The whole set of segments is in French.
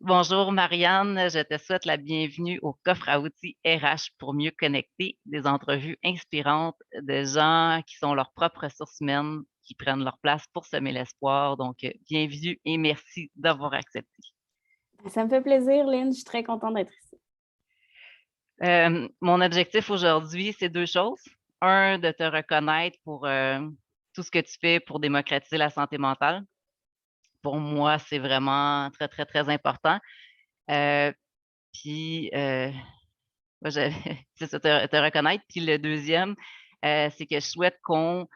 Bonjour Marianne, je te souhaite la bienvenue au coffre à outils RH pour mieux connecter des entrevues inspirantes de gens qui sont leurs propres ressources humaines, qui prennent leur place pour semer l'espoir. Donc, bienvenue et merci d'avoir accepté. Ça me fait plaisir, Lynn. Je suis très contente d'être ici. Mon objectif aujourd'hui, c'est deux choses. Un, de te reconnaître pour tout ce que tu fais pour démocratiser la santé mentale. Pour moi, c'est vraiment très, très, très important. Euh, puis, moi, j'avais c'est ça, te reconnaître. Puis le deuxième, c'est que je souhaite qu'on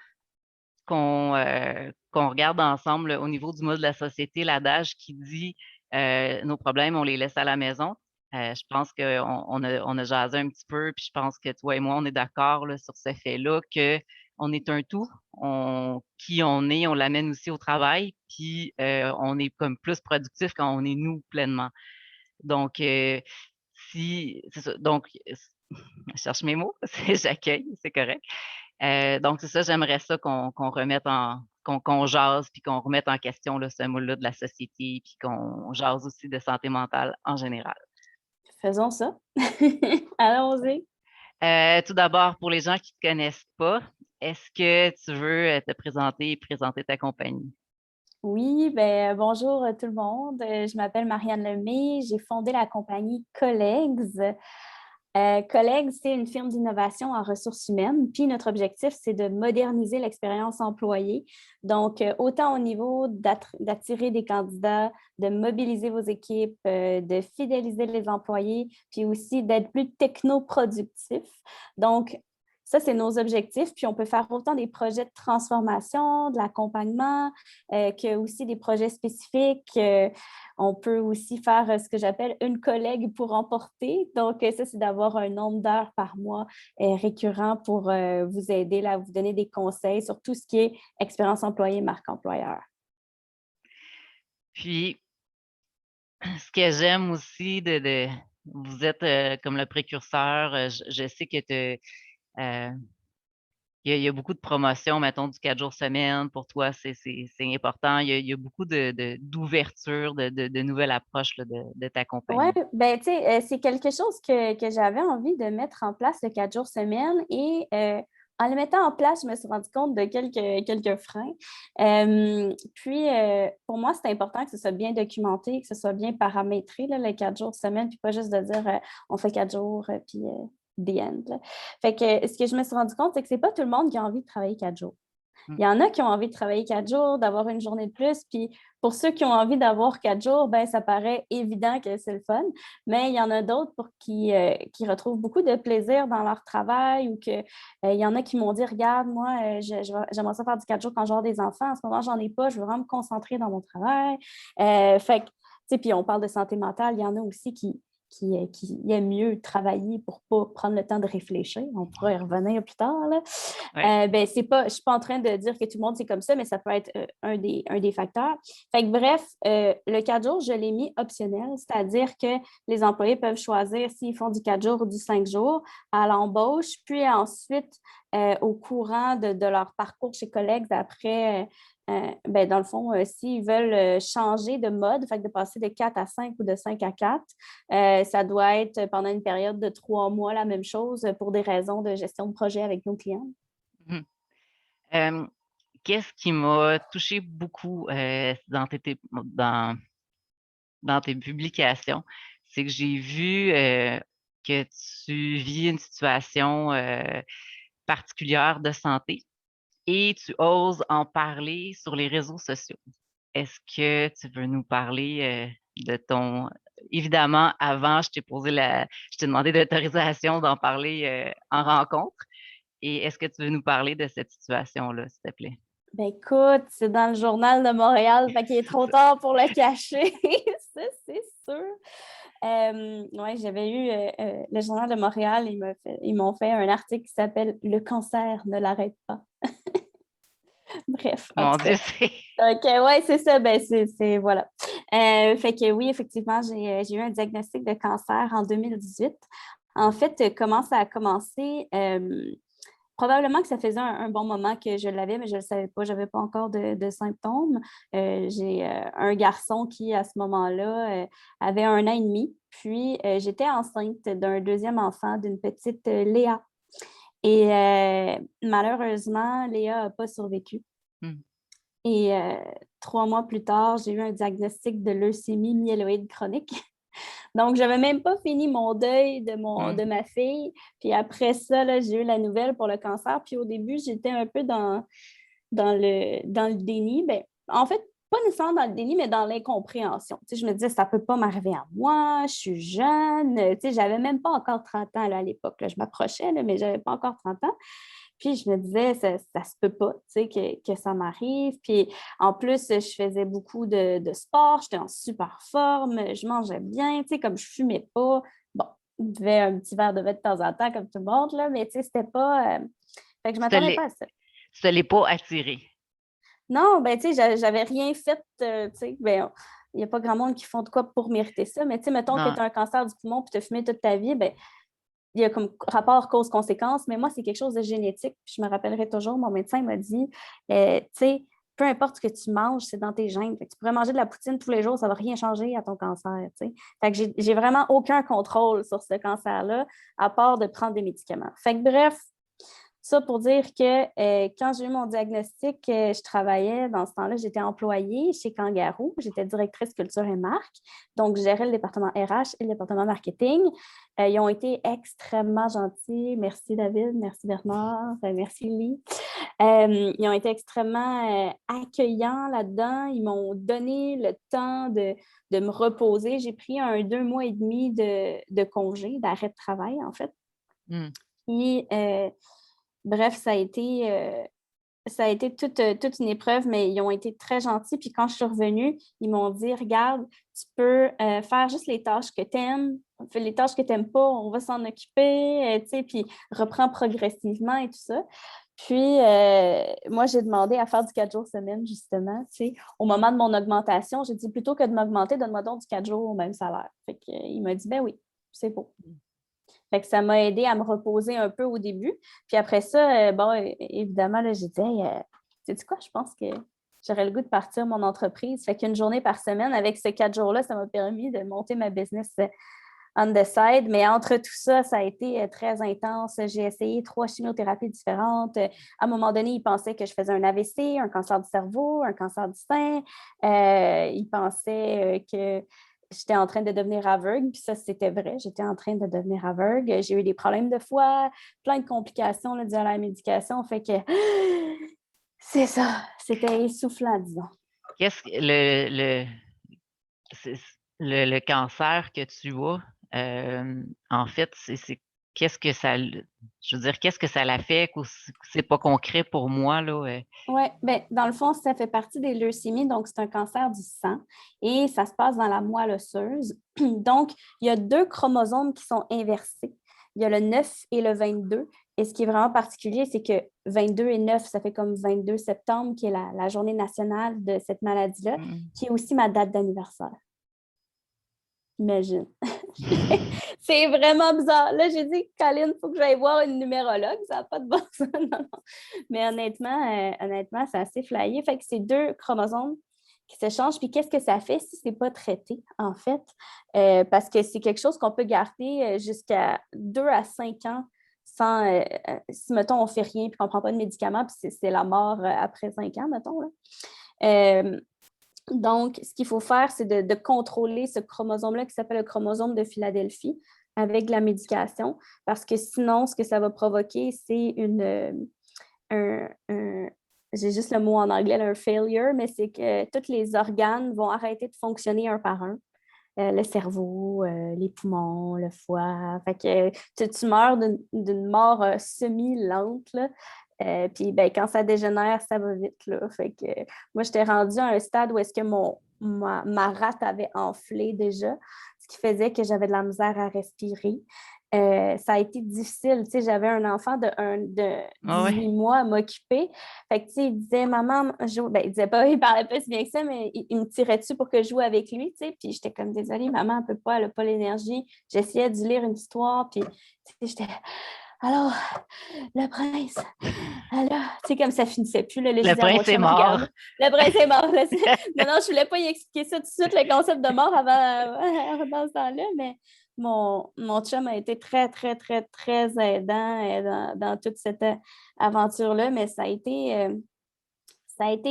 regarde ensemble au niveau du mot de la société, l'adage qui dit nos problèmes, on les laisse à la maison. Je pense qu'on a jasé un petit peu, puis je pense que toi et moi, on est d'accord là, sur ce fait-là que on est un tout. Qui on est, on l'amène aussi au travail, puis on est comme plus productif quand on est nous pleinement. Donc, si c'est ça, donc je cherche mes mots, j'accueille, c'est correct. Donc c'est ça, j'aimerais ça qu'on remette qu'on jase puis qu'on remette en question là, ce mot-là de la société puis qu'on jase aussi de santé mentale en général. Faisons ça. Allons-y. Tout d'abord, pour les gens qui ne te connaissent pas, est-ce que tu veux te présenter et présenter ta compagnie? Oui, bonjour tout le monde. Je m'appelle Marianne Lemay. J'ai fondé la compagnie Colleagues. Colleagues, c'est une firme d'innovation en ressources humaines. Puis notre objectif, c'est de moderniser l'expérience employée. Donc, autant au niveau d'attirer des candidats, de mobiliser vos équipes, de fidéliser les employés, puis aussi d'être plus technoproductif. Donc, ça, c'est nos objectifs. Puis, on peut faire autant des projets de transformation, de l'accompagnement, que aussi des projets spécifiques. On peut aussi faire ce que j'appelle une collègue pour emporter. Donc, ça, c'est d'avoir un nombre d'heures par mois récurrent pour vous aider, là, vous donner des conseils sur tout ce qui est expérience employée, marque employeur. Puis, ce que j'aime aussi vous êtes comme le précurseur, je sais que il y a beaucoup de promotions, mettons, du 4 jours semaine. Pour toi, c'est important. Il y a beaucoup d'ouverture, de nouvelles approches là, de ta Oui, compagnie. ben tu sais, c'est quelque chose que j'avais envie de mettre en place le 4 jours semaine et en le mettant en place, je me suis rendu compte de quelques freins. Puis, pour moi, c'est important que ce soit bien documenté, que ce soit bien paramétré, là, les 4 jours semaine, puis pas juste de dire on fait 4 jours, puis the end. Là. Fait que ce que je me suis rendu compte, c'est que c'est pas tout le monde qui a envie de travailler 4 jours. Mmh. Il y en a qui ont envie de travailler 4 jours, d'avoir une journée de plus. Puis pour ceux qui ont envie d'avoir 4 jours, ben, ça paraît évident que c'est le fun. Mais il y en a d'autres pour qui retrouvent beaucoup de plaisir dans leur travail ou que il y en a qui m'ont dit, regarde, moi, j'aimerais ça faire du 4 jours quand j'aurai des enfants. En ce moment, j'en ai pas. Je veux vraiment me concentrer dans mon travail. Fait que, tu sais, puis on parle de santé mentale. Il y en a aussi qui aiment mieux travailler pour ne pas prendre le temps de réfléchir. On pourra y revenir plus tard. Là. Ouais. C'est pas, je ne suis pas en train de dire que tout le monde c'est comme ça, mais ça peut être un des facteurs. Fait que, bref, le 4 jours, je l'ai mis optionnel, c'est-à-dire que les employés peuvent choisir s'ils font du 4 jours ou du 5 jours à l'embauche, puis ensuite, au courant de leur parcours chez collègues, après, dans le fond, s'ils veulent changer de mode, fait que de passer de 4 à 5 ou de 5 à 4, ça doit être pendant une période de 3 mois la même chose pour des raisons de gestion de projet avec nos clients. Mmh. Hem, Qu'est-ce qui m'a touché beaucoup dans tes publications, c'est que j'ai vu que tu vis une situation particulière de santé et tu oses en parler sur les réseaux sociaux. Est-ce que tu veux nous parler de ton évidemment, avant, je t'ai demandé l'autorisation d'en parler en rencontre. Et est-ce que tu veux nous parler de cette situation-là, s'il te plaît? Ben écoute, c'est dans le journal de Montréal, fait qu'il est trop tard pour le cacher, ça c'est sûr. Ouais, j'avais eu le journal de Montréal, ils m'ont fait un article qui s'appelle «Le cancer ne l'arrête pas». Bref, en Mon tout cas. Dieu, c'est OK, ouais, c'est ça, ben voilà. Fait que oui, effectivement, j'ai eu un diagnostic de cancer en 2018. En fait, comment ça a commencé? probablement que ça faisait un bon moment que je l'avais, mais je ne le savais pas. Je n'avais pas encore de symptômes. J'ai un garçon qui, à ce moment-là, avait 1 an et demi. Puis, j'étais enceinte d'un deuxième enfant, d'une petite Léa. Et malheureusement, Léa n'a pas survécu. Mm. Et 3 mois plus tard, j'ai eu un diagnostic de leucémie myéloïde chronique. Donc, je n'avais même pas fini mon deuil de ma fille. Puis après ça, là, j'ai eu la nouvelle pour le cancer. Puis au début, j'étais un peu dans le déni. Ben, en fait, pas nécessairement dans le déni, mais dans l'incompréhension. Tu sais, je me disais, ça ne peut pas m'arriver à moi, je suis jeune. Tu sais, je n'avais même pas encore 30 ans là, à l'époque. Là. Je m'approchais, là, mais je n'avais pas encore 30 ans. Puis je me disais, ça ne se peut pas, tu sais, que ça m'arrive. Puis en plus, je faisais beaucoup de sport, j'étais en super forme, je mangeais bien, tu sais, comme je ne fumais pas. Bon, je buvais un petit verre de vin de temps en temps, comme tout le monde, là, mais tu sais, c'était pas... Fait que je ne m'attendais pas à ça. Ça ne l'est pas attiré. Non, ben tu sais, j'avais rien fait, tu sais, ben il n'y a pas grand monde qui font de quoi pour mériter ça, mais tu sais, mettons que Non. tu as un cancer du poumon puis tu as fumé toute ta vie, ben il y a comme rapport cause-conséquence, mais moi, c'est quelque chose de génétique. Puis je me rappellerai toujours, mon médecin m'a dit, tu sais, peu importe ce que tu manges, c'est dans tes gènes. Fait que tu pourrais manger de la poutine tous les jours, ça ne va rien changer à ton cancer, tu sais. Fait que j'ai vraiment aucun contrôle sur ce cancer-là, à part de prendre des médicaments. Fait que bref, ça pour dire que quand j'ai eu mon diagnostic, je travaillais dans ce temps-là, j'étais employée chez Kangaroo, j'étais directrice culture et marque, donc je gérais le département RH et le département marketing. Ils ont été extrêmement gentils. Merci David, merci Bernard, merci Lee. Ils ont été extrêmement accueillants là-dedans. Ils m'ont donné le temps de me reposer. J'ai pris 2 mois et demi de congé, d'arrêt de travail en fait. Mm. Et bref, ça a été toute une épreuve, mais ils ont été très gentils. Puis quand je suis revenue, ils m'ont dit, regarde, tu peux faire juste les tâches que tu aimes. Les tâches que tu n'aimes pas, on va s'en occuper, tu sais, puis reprends progressivement et tout ça. Puis, moi, j'ai demandé à faire du 4 jours semaine, justement, tu sais. Au moment de mon augmentation, j'ai dit, plutôt que de m'augmenter, donne-moi donc du 4 jours au même salaire. Fait qu'il m'a dit, ben oui, c'est beau. Fait que ça m'a aidé à me reposer un peu au début. Puis après ça, bon, évidemment, là, j'ai dit, hey, sais-tu quoi, je pense que j'aurais le goût de partir mon entreprise. Fait qu'une journée par semaine, avec ces 4 jours-là, ça m'a permis de monter ma business on the side. Mais entre tout ça, ça a été très intense. J'ai essayé 3 chimiothérapies différentes. À un moment donné, ils pensaient que je faisais un AVC, un cancer du cerveau, un cancer du sein. Ils pensaient que j'étais en train de devenir aveugle, puis ça, c'était vrai. J'étais en train de devenir aveugle. J'ai eu des problèmes de foie, plein de complications là, durant la médication. Fait que c'est ça. C'était essoufflant, disons. Qu'est-ce que c'est- le cancer que tu as, en fait, c'est qu'est-ce que ça, je veux dire, qu'est-ce que ça l'affecte ou c'est pas concret pour moi, là? Oui, bien, dans le fond, ça fait partie des leucémies, donc c'est un cancer du sang et ça se passe dans la moelle osseuse. Donc, il y a 2 chromosomes qui sont inversés. Il y a le 9 et le 22. Et ce qui est vraiment particulier, c'est que 22 et 9, ça fait comme 22 septembre, qui est la journée nationale de cette maladie-là, Mm. qui est aussi ma date d'anniversaire. Imagine. C'est vraiment bizarre. Là, j'ai dit, Colin, il faut que j'aille voir une numérologue. Ça n'a pas de bon sens. Non, non. Mais honnêtement, c'est assez flyé. Fait que c'est 2 chromosomes qui s'échangent. Puis qu'est-ce que ça fait si ce n'est pas traité, en fait? Parce que c'est quelque chose qu'on peut garder jusqu'à 2 à 5 ans sans, si, mettons, on ne fait rien puis qu'on ne prend pas de médicaments, puis c'est la mort après 5 ans, mettons. Là. Donc, ce qu'il faut faire, c'est de contrôler ce chromosome-là qui s'appelle le chromosome de Philadelphie avec de la médication, parce que sinon, ce que ça va provoquer, c'est j'ai juste le mot en anglais, un failure, mais c'est que tous les organes vont arrêter de fonctionner un par un. Le cerveau, les poumons, le foie. Fait que tu meurs d'une mort semi-lente, là. Puis ben, quand ça dégénère, ça va vite. Là. Fait que moi, j'étais rendue à un stade où est-ce que ma rate avait enflé déjà, ce qui faisait que j'avais de la misère à respirer. Ça a été difficile. Tu sais, j'avais un enfant de Ah ouais. 18 mois à m'occuper. Fait que, tu sais, il disait, maman, ben, il disait pas, il parlait pas si bien que ça, mais il me tirait dessus pour que je joue avec lui, tu sais. Puis j'étais comme, désolée, maman, elle peut pas, elle a pas l'énergie. J'essayais de lire une histoire, puis, tu sais, j'étais, Alors, le prince, alors, tu sais, comme ça finissait plus, là, je Le disais à mon prince est chum, mort. regarde, le prince est mort. Là, non, non, je voulais pas y expliquer ça tout de suite, le concept de mort avant, dans ce temps-là, mais mon chum a été très, très, très, très aidant dans toute cette aventure-là, mais ça a été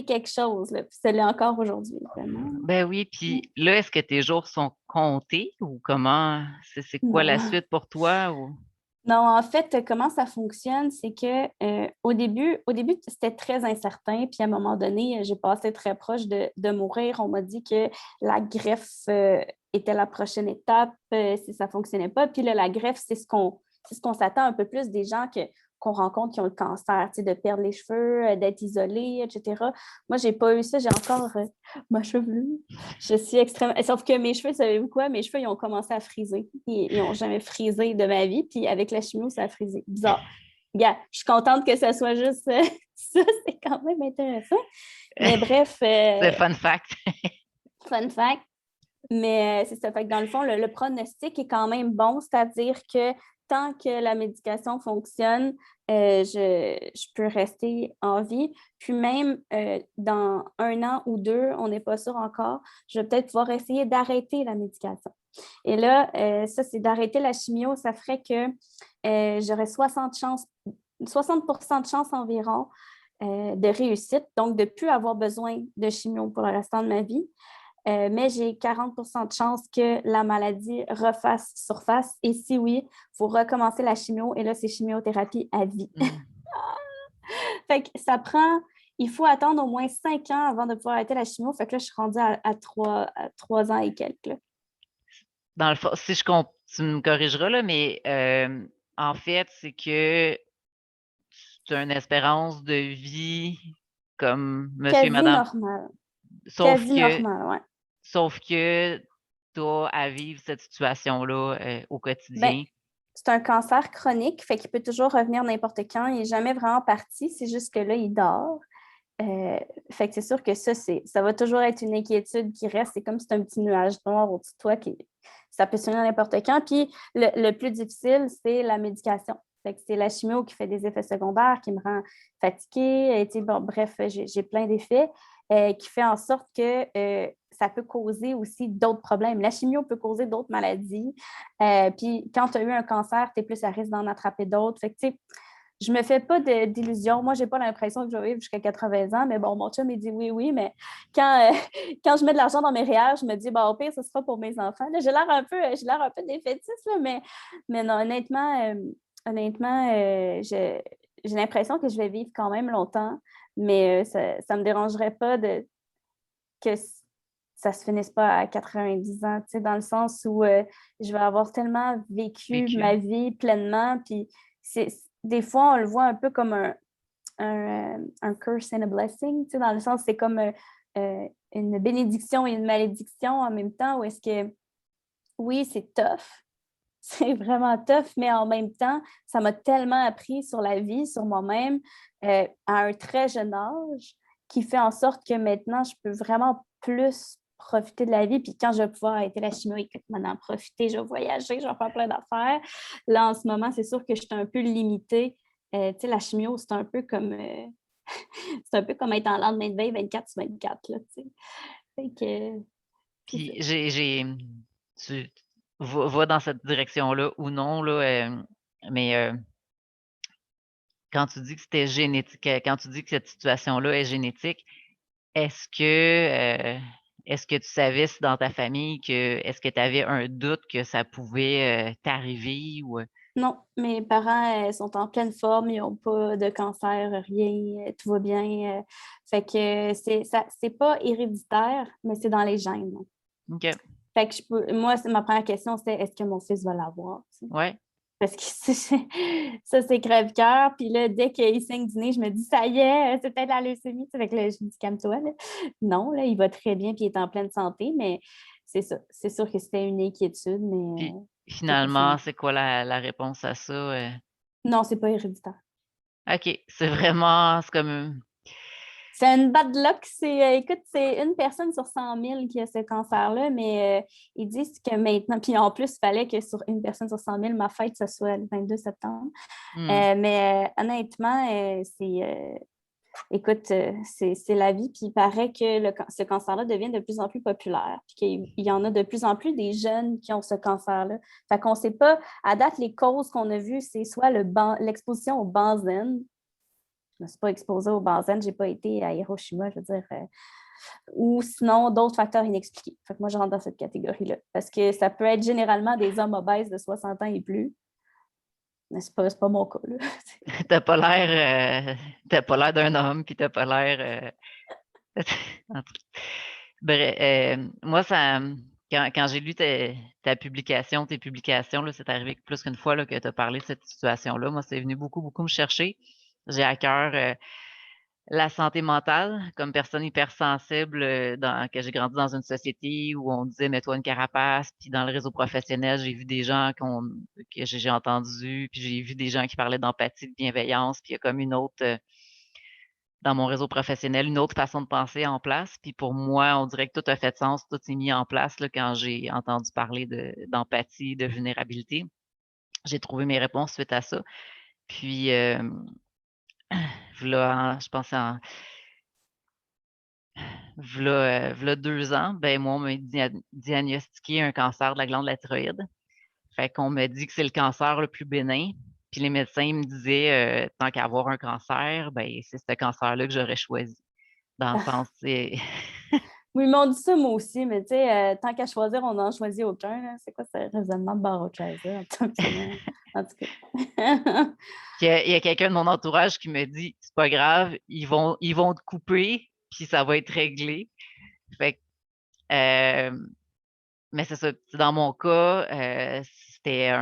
quelque chose, là, puis ça l'est encore aujourd'hui, vraiment. Ben oui, puis là, est-ce que tes jours sont comptés ou comment? C'est quoi la Non. suite pour toi? Ou... Non, en fait, comment ça fonctionne, c'est que au début, c'était très incertain. Puis à un moment donné, j'ai passé très proche de mourir. On m'a dit que la greffe était la prochaine étape si ça ne fonctionnait pas. Puis là, la greffe, c'est ce qu'on s'attend un peu plus des gens qu'on rencontre qui ont le cancer, tu sais, de perdre les cheveux, d'être isolés, etc. Moi, je n'ai pas eu ça. J'ai encore ma chevelure. Je suis extrêmement. Sauf que mes cheveux, savez-vous quoi? Mes cheveux, ils ont commencé à friser. Ils n'ont jamais frisé de ma vie. Puis avec la chimio, ça a frisé. Bizarre. Gars, je suis contente que ça soit juste ça. C'est quand même intéressant. Mais bref, C'est fun fact. fun fact. Mais c'est ça. Fait que dans le fond, le pronostic est quand même bon, c'est-à-dire que tant que la médication fonctionne, je peux rester en vie. Puis même dans 1 an ou 2, on n'est pas sûr encore, je vais peut-être pouvoir essayer d'arrêter la médication. Et là, ça, c'est d'arrêter la chimio, ça ferait que j'aurais 60% de chance environ de réussite, donc de ne plus avoir besoin de chimio pour le restant de ma vie. Mais j'ai 40% de chances que la maladie refasse surface. Et si oui, il faut recommencer la chimio. Et là, c'est chimiothérapie à vie. Mm. Fait que ça prend, il faut attendre au moins 5 ans avant de pouvoir arrêter la chimio. Fait que là, je suis rendue à 3 ans et quelques. Là. Dans le fond, si je compte, tu me corrigeras, là, mais en fait, c'est que tu as une espérance de vie comme monsieur et Quasi madame, normal. sauf Quasi que, normal, ouais. sauf que tu as à vivre cette situation-là au Ben, quotidien. c'est un cancer chronique, fait qu'il peut toujours revenir n'importe quand. Il n'est jamais vraiment parti, c'est juste que là, il dort. Euh, Fait que c'est sûr que ça va toujours être une inquiétude qui reste. C'est comme si c'est un petit nuage noir au-dessus de toi qui ça peut sonner n'importe quand. Puis le plus difficile, c'est la médication. Fait que c'est la chimio qui fait des effets secondaires, qui me rend fatiguée. Et, bon, bref, j'ai plein d'effets qui fait en sorte que ça peut causer aussi d'autres problèmes. La chimio peut causer d'autres maladies. Puis quand tu as eu un cancer, tu es plus à risque d'en attraper d'autres. Fait que, tu sais, je me fais pas d'illusions. Moi, j'ai pas l'impression que je vais vivre jusqu'à 80 ans, mais bon, mon chum, il dit oui, oui, mais quand, quand je mets de l'argent dans mes REER, je me dis, bon, au pire, ce sera pour mes enfants. Là, j'ai l'air un peu défaitiste, là, mais non, honnêtement, j'ai l'impression que je vais vivre quand même longtemps, mais ça me dérangerait pas que ça se finisse pas à 90 ans, tu sais, dans le sens où je vais avoir tellement vécu Vécu. ma vie pleinement, puis c'est, des fois, on le voit un peu comme un curse and a blessing, tu sais, dans le sens, c'est comme une bénédiction et une malédiction en même temps, où est-ce que, oui, c'est tough, c'est vraiment tough, mais en même temps, ça m'a tellement appris sur la vie, sur moi-même, à un très jeune âge, qui fait en sorte que maintenant, je peux vraiment plus profiter de la vie. Puis quand je vais pouvoir arrêter la chimio, écoute, maintenant, en profiter, je vais voyager, je vais faire plein d'affaires. Là, en ce moment, c'est sûr que je suis un peu limitée. Tu sais, la chimio, c'est un peu comme c'est un peu comme être en lendemain de veille 24 sur 24, là, tu sais. Fait que, c'est ça. Puis tu vas dans cette direction-là ou non, là, mais quand tu dis que c'était génétique, quand tu dis que cette situation-là est génétique, est-ce que, heu, est-ce que tu savais si dans ta famille est-ce que tu avais un doute que ça pouvait, t'arriver ou? Non, mes parents sont en pleine forme, ils n'ont pas de cancer, rien, tout va bien. Fait que c'est pas héréditaire, mais c'est dans les gènes. OK. Fait que moi, ma première question, c'était est-ce que mon fils va l'avoir? Tu sais? Ouais. Parce que ça, c'est crève-cœur. Puis là, dès qu'il saigne du nez, je me dis ça y est, c'est peut-être la leucémie. Tu sais, fait que là, je me dis calme-toi. Là. Non, là, il va très bien, puis il est en pleine santé, mais c'est ça. C'est sûr que c'était une inquiétude, mais Puis c'est pas finalement, fini. c'est quoi la réponse à ça? Non, c'est pas héréditaire. OK, c'est vraiment c'est comme C'est une bad luck. Écoute, c'est une personne sur 100 000 qui a ce cancer-là, mais ils disent que maintenant, puis en plus, il fallait que sur une personne sur 100 000, ma fête, ce soit le 22 septembre. Hmm. Mais honnêtement, écoute, c'est la vie, puis il paraît que ce cancer-là devient de plus en plus populaire, puis qu'il y en a de plus en plus des jeunes qui ont ce cancer-là. Fait qu'on ne sait pas, à date, les causes qu'on a vues, c'est soit l'exposition au benzène. Je ne me suis pas exposée au benzène, je n'ai pas été à Hiroshima, je veux dire, ou sinon d'autres facteurs inexpliqués. Fait que moi, je rentre dans cette catégorie-là, parce que ça peut être généralement des hommes obèses de 60 ans et plus, mais ce n'est pas mon cas, là. T'as pas l'air d'un homme, puis t'as pas l'air. En tout cas. Bref, moi, quand j'ai lu tes publications, là, c'est arrivé plus qu'une fois là, que tu as parlé de cette situation-là. Moi, c'est venu beaucoup, beaucoup me chercher. J'ai à cœur la santé mentale. Comme personne hypersensible, que j'ai grandi dans une société où on disait mets-toi une carapace, puis dans le réseau professionnel, j'ai vu des gens que j'ai entendu, puis j'ai vu des gens qui parlaient d'empathie, de bienveillance, puis il y a comme une autre. Dans mon réseau professionnel, une autre façon de penser en place. Puis pour moi, on dirait que tout a fait sens, tout s'est mis en place là, quand j'ai entendu parler d'empathie, de vulnérabilité. J'ai trouvé mes réponses suite à ça. Puis, je pense v'là 2 ans, ben moi, on m'a diagnostiqué un cancer de la glande de la thyroïde. Fait qu'on me dit que c'est le cancer le plus bénin. Puis les médecins me disaient, tant qu'à avoir un cancer, ben c'est ce cancer-là que j'aurais choisi. Dans le sens, c'est Oui, ils m'ont dit ça, moi aussi, mais tu sais, tant qu'à choisir, on n'en choisit aucun, là. C'est quoi ce raisonnement de Barrow-Chaser? En tout cas. Il y a quelqu'un de mon entourage qui me dit: «C'est pas grave, ils vont te couper, puis ça va être réglé». Fait que, mais c'est ça, dans mon cas, c'était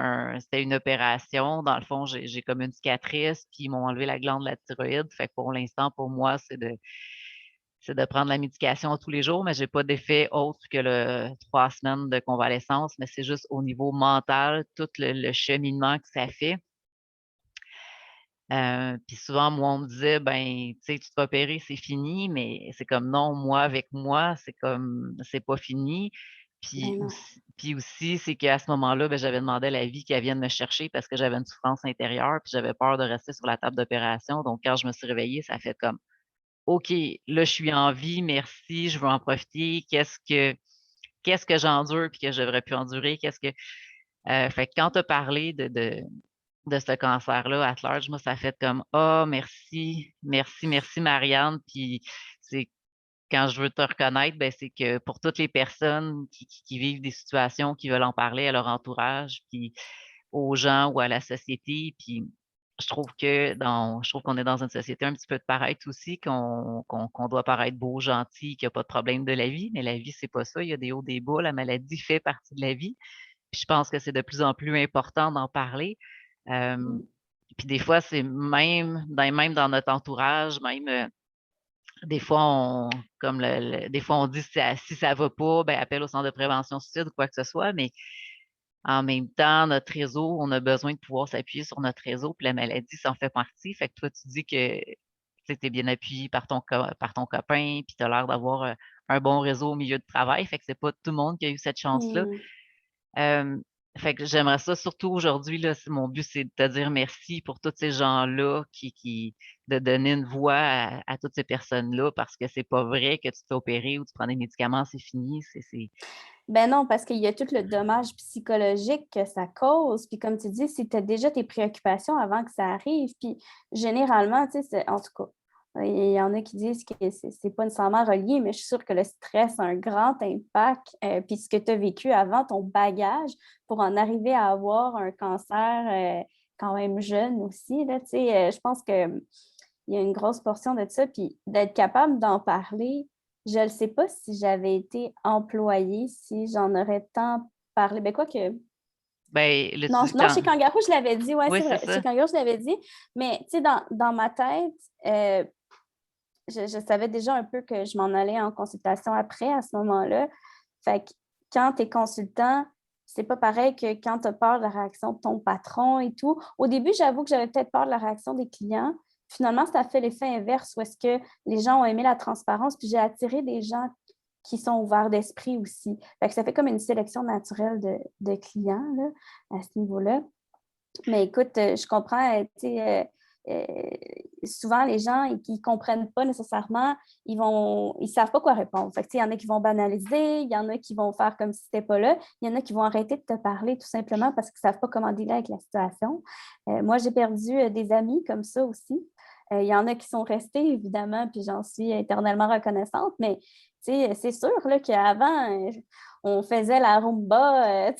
une opération. Dans le fond, j'ai comme une cicatrice, puis ils m'ont enlevé la glande de la thyroïde. Fait que pour l'instant, pour moi, c'est de prendre la médication tous les jours, mais j'ai pas d'effet autre que le 3 semaines de convalescence, mais c'est juste au niveau mental, tout le cheminement que ça fait. Puis souvent, moi, on me disait: «Ben, tu sais, tu te fais opérer, c'est fini», mais c'est comme: «Non, moi, avec moi, c'est comme c'est pas fini». Ben non. Puis aussi, c'est qu'à ce moment-là, ben, j'avais demandé à la vie qu'elle vienne me chercher parce que j'avais une souffrance intérieure, puis j'avais peur de rester sur la table d'opération. Donc quand je me suis réveillée, ça fait comme: «OK, là, je suis en vie, merci, je veux en profiter. Qu'est-ce que j'endure puis que je devrais plus endurer? Fait que quand tu as parlé de ce cancer-là at large, moi, ça fait comme: «Ah merci, merci, merci Marianne». Puis c'est quand je veux te reconnaître, ben, c'est que pour toutes les personnes qui vivent des situations, qui veulent en parler à leur entourage, puis aux gens ou à la société, puis je trouve qu'on est dans une société un petit peu de paraître aussi, qu'on doit paraître beau, gentil, qu'il y a pas de problème de la vie, mais la vie, c'est pas ça. Il y a des hauts, des bas. La maladie fait partie de la vie. Puis je pense que c'est de plus en plus important d'en parler. Hem, Mm. puis des fois, c'est même dans notre entourage, même, des fois des fois on dit si ça va pas, ben appelle au centre de prévention suicide ou quoi que ce soit, mais en même temps, notre réseau, on a besoin de pouvoir s'appuyer sur notre réseau, puis la maladie, ça en fait partie. Fait que toi, tu dis que tu es bien appuyé par ton copain, puis tu as l'air d'avoir, un bon réseau au milieu de travail. Fait que c'est pas tout le monde qui a eu cette chance-là. Mm. Hem, Fait que j'aimerais ça surtout aujourd'hui, là, mon but, c'est de te dire merci pour tous ces gens-là de donner une voix à toutes ces personnes-là parce que c'est pas vrai que tu te fais opérer ou tu prends des médicaments, c'est fini. Ben non, parce qu'il y a tout le dommage psychologique que ça cause. Puis comme tu dis, si tu as déjà tes préoccupations avant que ça arrive, puis généralement, tu sais, en tout cas, il y en a qui disent que c'est pas nécessairement relié, mais je suis sûre que le stress a un grand impact. Puis ce que tu as vécu avant, ton bagage, pour en arriver à avoir un cancer quand même jeune aussi, là, tu sais, je pense qu'il y a une grosse portion de ça. Puis d'être capable d'en parler, je ne sais pas si j'avais été employée, si j'en aurais tant parlé. Ben quoi que. Ben, là, tu Non, dis que non, chez Kangaroo, je l'avais dit, oui, oui, c'est c'est vrai. Chez ça. Kangaroo, je l'avais dit. Mais tu sais, dans ma tête, je savais déjà un peu que je m'en allais en consultation après à ce moment-là. Fait que quand tu es consultant, c'est pas pareil que quand tu as peur de la réaction de ton patron et tout. Au début, j'avoue que j'avais peut-être peur de la réaction des clients. finalement, ça a fait l'effet inverse où est-ce que les gens ont aimé la transparence, puis j'ai attiré des gens qui sont ouverts d'esprit aussi. Fait que ça fait comme une sélection naturelle de clients là, à ce niveau-là. Mais écoute, je comprends, tu sais, souvent les gens qui ne comprennent pas nécessairement, ils savent pas quoi répondre. Fait que, tu sais, il y en a qui vont banaliser, il y en a qui vont faire comme si c'était pas là, il y en a qui vont arrêter de te parler tout simplement parce qu'ils ne savent pas comment dealer avec la situation. Moi, j'ai perdu des amis comme ça aussi. Il y en a qui sont restés, évidemment, puis j'en suis éternellement reconnaissante, mais c'est sûr là, qu'avant, on faisait la rumba,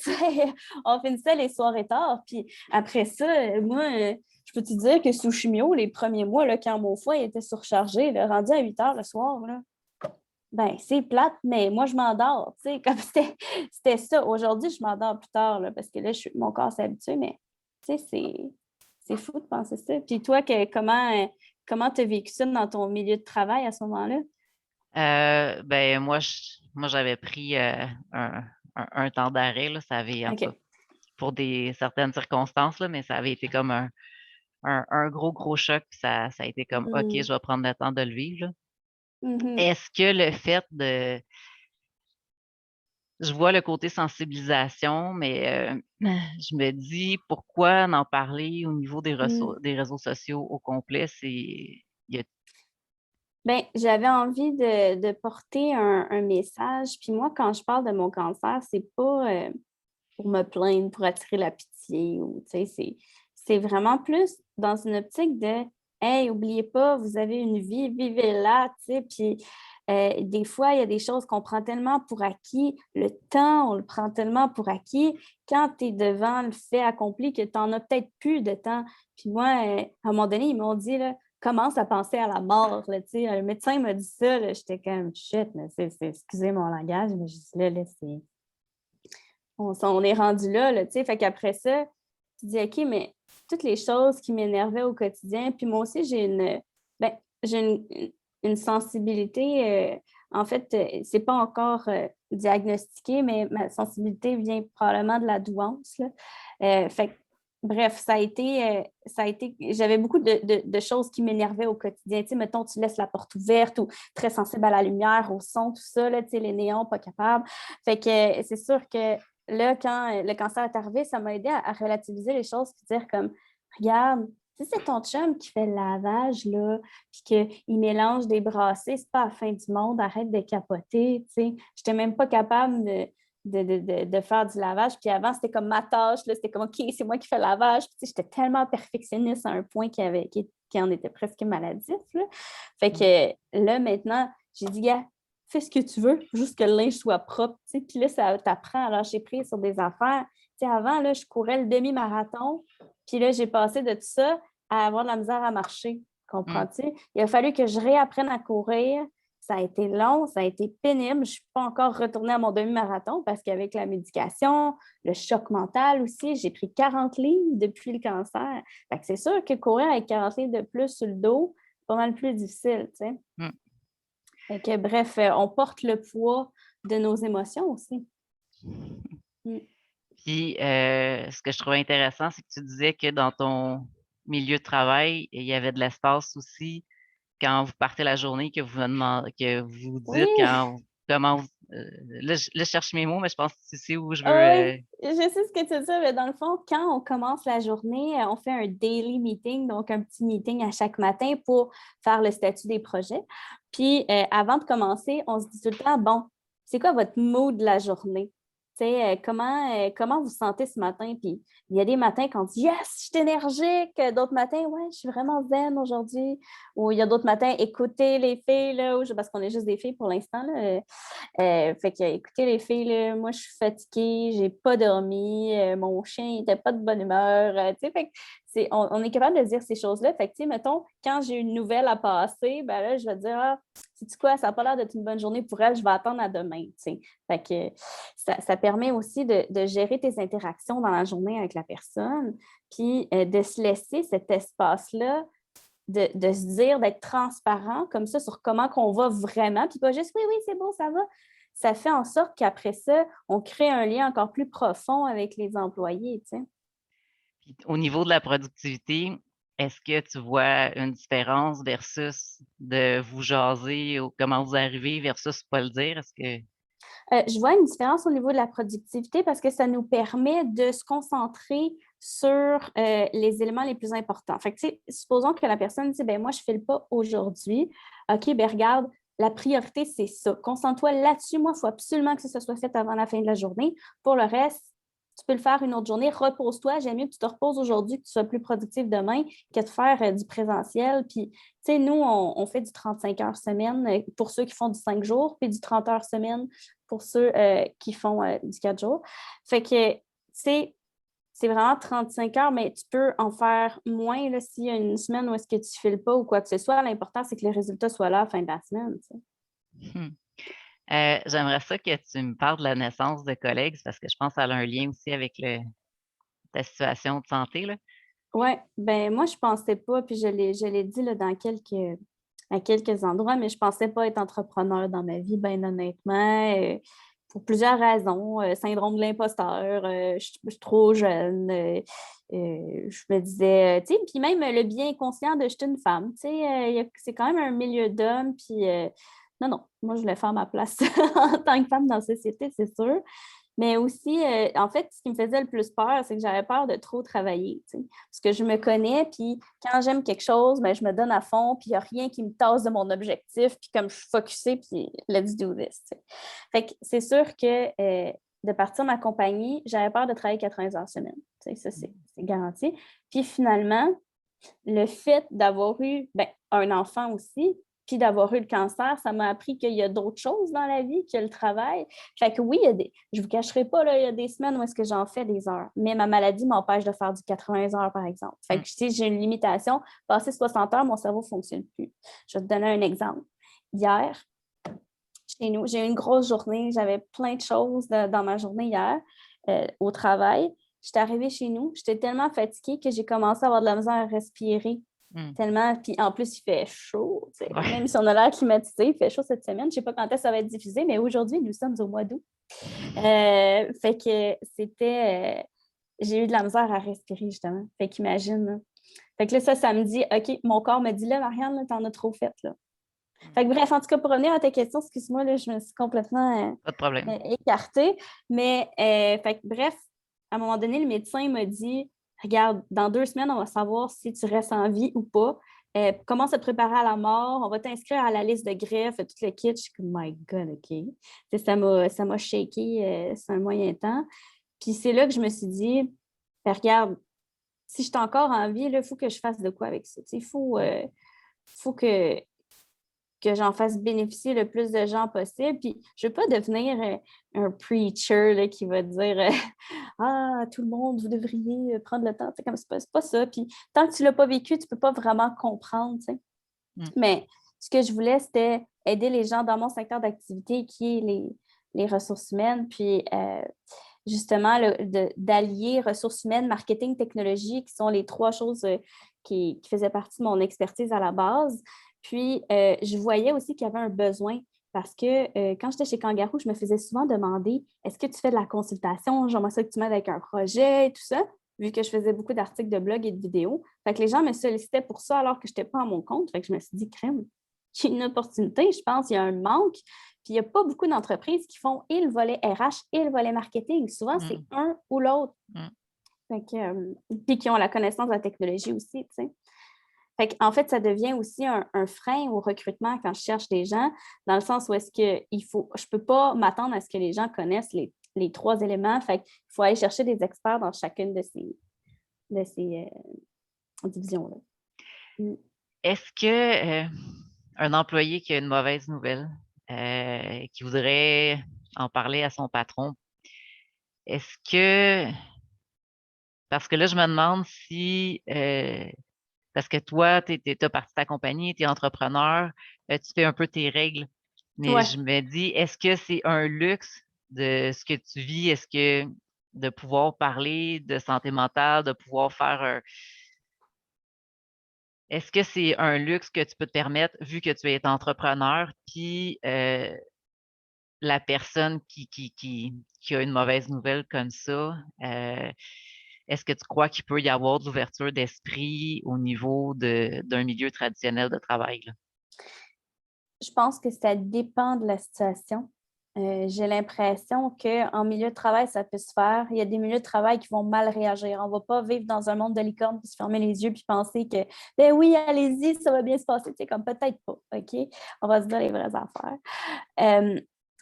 on finissait les soirées tard, puis après ça, moi, je peux te dire que sous chimio, les premiers mois, là, quand mon foie était surchargé, là, rendu à 8 heures le soir, là, ben, c'est plate, mais moi, je m'endors, comme c'était ça. Aujourd'hui, je m'endors plus tard, là, parce que là, mon corps s'est habitué, mais c'est fou de penser ça. Puis toi, comment tu as vécu ça dans ton milieu de travail à ce moment-là? Ben, moi, j'avais pris un temps d'arrêt, là. Ça avait, en tout cas, OK. pour certaines circonstances, là, mais ça avait été comme un gros choc. Puis ça a été comme, OK, Mm. je vais prendre le temps de le vivre, là. Mhm. Est-ce que le fait je vois le côté sensibilisation, mais je me dis pourquoi en parler au niveau Mm. des réseaux sociaux au complet, il y a Ben, j'avais envie de porter un message. Puis moi, quand je parle de mon cancer, c'est pas pour me plaindre, pour attirer la pitié ou, tu sais, c'est vraiment plus dans une optique de hey, oubliez pas, vous avez une vie, vivez-la, tu sais. Puis des fois, il y a des choses qu'on prend tellement pour acquis, le temps, on le prend tellement pour acquis. Quand tu es devant le fait accompli, que tu n'en as peut-être plus de temps. Puis moi, à un moment donné, ils m'ont dit, là, commence à penser à la mort. Là, tu sais. Le médecin m'a dit ça, là, j'étais comme shit, mais excusez mon langage, mais je dis là c'est. On est rendu là, tu sais. Fait qu'après ça, tu dis, OK, mais toutes les choses qui m'énervaient au quotidien, puis moi aussi, ben, j'ai une sensibilité. En fait, c'est pas encore diagnostiqué, mais ma sensibilité vient probablement de la douance, là. Fait que, bref, j'avais beaucoup de choses qui m'énervaient au quotidien. Tu sais, mettons, tu laisses la porte ouverte ou très sensible à la lumière, au son, tout ça, là, tu sais, les néons, pas capables. Fait que c'est sûr que là, quand le cancer est arrivé, ça m'a aidé à relativiser les choses puis dire comme, regarde, si c'est ton chum qui fait le lavage, là, puis qu'il mélange des brassées, c'est pas la fin du monde, arrête de capoter, tu sais. J'étais même pas capable de faire du lavage. Puis avant, c'était comme ma tâche, là, c'était comme, OK, c'est moi qui fais le lavage. Puis, tu sais, j'étais tellement perfectionniste à un point qui en était presque maladif, là. Fait que là, maintenant, j'ai dit, gars, fais ce que tu veux, juste que le linge soit propre. Tu sais. Puis là, ça t'apprend à lâcher prise sur des affaires. Tu sais, avant, là, je courais le demi-marathon. Puis là, j'ai passé de tout ça à avoir de la misère à marcher. mmh, Comprends-tu? Il a fallu que je réapprenne à courir. Ça a été long, ça a été pénible. Je ne suis pas encore retournée à mon demi-marathon parce qu'avec la médication, le choc mental aussi, j'ai pris 40 livres depuis le cancer. Fait que c'est sûr que courir avec 40 livres de plus sur le dos, c'est pas mal plus difficile, tu sais. mmh. Fait que, bref, on porte le poids de nos émotions aussi. Mm. Puis, ce que je trouvais intéressant, c'est que tu disais que dans ton milieu de travail, il y avait de l'espace aussi quand vous partez la journée, que vous dites Oui, comment vous là, je cherche mes mots, mais je pense que tu sais où je veux, oui, je sais ce que tu dis, mais dans le fond, quand on commence la journée, on fait un daily meeting, donc un petit meeting à chaque matin pour faire le statut des projets. Puis, avant de commencer, on se dit tout le temps, bon, c'est quoi votre mood de la journée? Tu sais, comment vous vous sentez ce matin? Puis, il y a des matins qu'on dit, yes, je suis énergique. D'autres matins, ouais, je suis vraiment zen aujourd'hui. Ou il y a d'autres matins, écoutez les filles, là, parce qu'on est juste des filles pour l'instant, là. Fait que, écoutez, les filles, là, moi, je suis fatiguée, j'ai pas dormi, mon chien n'était pas de bonne humeur. Tu sais, fait que on est capable de dire ces choses-là. Fait que, tu sais, mettons, quand j'ai une nouvelle à passer, ben là, je vais dire, ah, sais-tu quoi, ça n'a pas l'air d'être une bonne journée pour elle, je vais attendre à demain, tu sais. Fait que ça permet aussi de gérer tes interactions dans la journée avec la personne, puis de se laisser cet espace-là de se dire, d'être transparent comme ça sur comment qu'on va vraiment, puis pas juste oui, oui, c'est bon, ça va. Ça fait en sorte qu'après ça, on crée un lien encore plus profond avec les employés, tu sais. puis au niveau de la productivité, est-ce que tu vois une différence versus de vous jaser ou comment vous arrivez versus pas le dire? Est-ce que Je vois une différence au niveau de la productivité parce que ça nous permet de se concentrer sur les éléments les plus importants. Fait que, supposons que la personne dit, ben moi, je ne file pas aujourd'hui. OK, ben regarde, la priorité, c'est ça. Concentre-toi là-dessus. Moi, il faut absolument que ça soit fait avant la fin de la journée. Pour le reste, tu peux le faire une autre journée. Repose-toi. J'aime mieux que tu te reposes aujourd'hui, que tu sois plus productif demain, que de faire du présentiel. Puis, tu sais, nous, on fait du 35 heures semaine pour ceux qui font du 5 jours, puis du 30 heures semaine pour ceux qui font du 4 jours. Fait que, c'est vraiment 35 heures, mais tu peux en faire moins s'il y a une semaine où est-ce que tu ne files pas ou quoi que ce soit. L'important, c'est que les résultats soient là à la fin de la semaine. hmm. J'aimerais ça que tu me parles de la naissance de collègues parce que je pense qu'elle a un lien aussi avec ta situation de santé, là. Oui, ben moi, je ne pensais pas, puis je l'ai dit là, à quelques endroits, mais je ne pensais pas être entrepreneur dans ma vie, bien honnêtement, pour plusieurs raisons. Syndrome de l'imposteur, je suis trop jeune. Je me disais, tu sais, puis même le bien conscient de je suis une femme, tu sais, c'est quand même un milieu d'hommes, puis non, non, moi, je voulais faire ma place en tant que femme dans la société, c'est sûr. Mais aussi, en fait, ce qui me faisait le plus peur, c'est que j'avais peur de trop travailler, tu sais. Parce que je me connais, puis quand j'aime quelque chose, ben, je me donne à fond, puis il n'y a rien qui me tasse de mon objectif, puis comme je suis focusée, puis let's do this, tu sais. Fait que c'est sûr que de partir ma compagnie, j'avais peur de travailler 80 heures semaine, tu sais, ça, c'est garanti. Puis finalement, le fait d'avoir eu un enfant aussi, puis d'avoir eu le cancer, ça m'a appris qu'il y a d'autres choses dans la vie que le travail. Fait que oui, je ne vous cacherai pas, là, il y a des semaines où est-ce que j'en fais des heures. Mais ma maladie m'empêche de faire du 80 heures, par exemple. Fait que si j'ai une limitation, passer 60 heures, mon cerveau ne fonctionne plus. Je vais te donner un exemple. Hier, chez nous, j'ai eu une grosse journée. J'avais plein de choses dans ma journée hier au travail. J'étais arrivée chez nous, j'étais tellement fatiguée que j'ai commencé à avoir de la misère à respirer. Hmm. Tellement, puis en plus, il fait chaud. Ouais. Même si on a l'air climatisé, il fait chaud cette semaine. Je ne sais pas quand est-ce que ça va être diffusé, mais aujourd'hui, nous sommes au mois d'août. Fait que j'ai eu de la misère à respirer, justement. Fait qu'imagine. Là. Fait que là, ça me dit, OK, mon corps me dit, là, Marianne, t'en as trop fait, là. Fait que bref, en tout cas, pour revenir à ta question, excuse-moi, là, je me suis complètement Pas de problème. écartée. Mais, fait que, bref, à un moment donné, le médecin m'a dit, regarde, dans 2 semaines, on va savoir si tu restes en vie ou pas. Commence à te préparer à la mort. On va t'inscrire à la liste de greffe, tout le kit. Je suis comme, my God, OK. Ça m'a shaké, c'est un moyen temps. Puis c'est là que je me suis dit, ben, regarde, si je suis encore en vie, il faut que je fasse de quoi avec ça. Il faut que j'en fasse bénéficier le plus de gens possible. Puis je ne veux pas devenir un preacher là, qui va dire Ah, tout le monde, vous devriez prendre le temps. Comme c'est pas ça. Puis tant que tu ne l'as pas vécu, tu ne peux pas vraiment comprendre. T'sais. Hmm. Mais ce que je voulais, c'était aider les gens dans mon secteur d'activité qui est les ressources humaines. Puis justement, d'allier ressources humaines, marketing, technologie, qui sont les 3 choses qui faisaient partie de mon expertise à la base. Puis, je voyais aussi qu'il y avait un besoin parce que quand j'étais chez Kangaroo, je me faisais souvent demander est-ce que tu fais de la consultation? J'aimerais ça que tu m'aides avec un projet et tout ça, vu que je faisais beaucoup d'articles de blog et de vidéos. Fait que les gens me sollicitaient pour ça alors que je n'étais pas à mon compte. Fait que je me suis dit, crème, il y a une opportunité, je pense, il y a un manque. Puis il n'y a pas beaucoup d'entreprises qui font et le volet RH et le volet marketing. Souvent, c'est un ou l'autre. Fait que, puis qui ont la connaissance de la technologie aussi, tu sais. Fait qu'en fait, ça devient aussi un frein au recrutement quand je cherche des gens, dans le sens où est-ce que je ne peux pas m'attendre à ce que les gens connaissent les 3 éléments. Fait qu'il faut aller chercher des experts dans chacune de ces divisions-là. Est-ce que un employé qui a une mauvaise nouvelle, qui voudrait en parler à son patron, est-ce que parce que là, je me demande si parce que toi, tu as parti ta compagnie, tu es entrepreneur, tu fais un peu tes règles. Mais Ouais. je me dis, est-ce que c'est un luxe de ce que tu vis? Est-ce que de pouvoir parler de santé mentale, de pouvoir faire est-ce que c'est un luxe que tu peux te permettre vu que tu es entrepreneur, puis la personne qui a une mauvaise nouvelle comme ça, est-ce que tu crois qu'il peut y avoir de l'ouverture d'esprit au niveau d'un milieu traditionnel de travail, là? Je pense que ça dépend de la situation. J'ai l'impression qu'en milieu de travail, ça peut se faire. Il y a des milieux de travail qui vont mal réagir. On ne va pas vivre dans un monde de licorne puis se fermer les yeux puis penser que, ben oui, allez-y, ça va bien se passer. Tu sais, comme peut-être pas, OK? On va se dire les vraies affaires.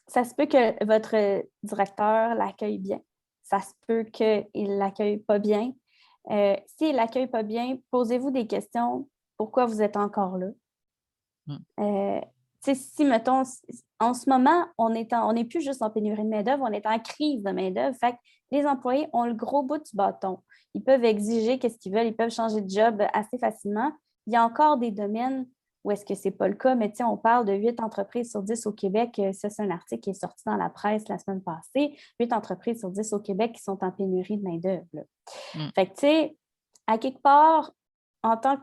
Ça se peut que votre directeur l'accueille bien. Ça se peut qu'il ne l'accueille pas bien. S'il ne l'accueille pas bien, posez-vous des questions. Pourquoi vous êtes encore là? Mm. Si, mettons, en ce moment, on n'est plus juste en pénurie de main-d'œuvre, on est en crise de main-d'œuvre. Fait que les employés ont le gros bout du bâton. Ils peuvent exiger qu'est-ce qu'ils veulent, ils peuvent changer de job assez facilement. Il y a encore des domaines où est-ce que ce n'est pas le cas, mais on parle de 8 entreprises sur 10 au Québec. Ça, c'est un article qui est sorti dans la presse la semaine passée. 8 entreprises sur 10 au Québec qui sont en pénurie de main-d'œuvre. Mm. Fait que, tu sais, à quelque part, en tant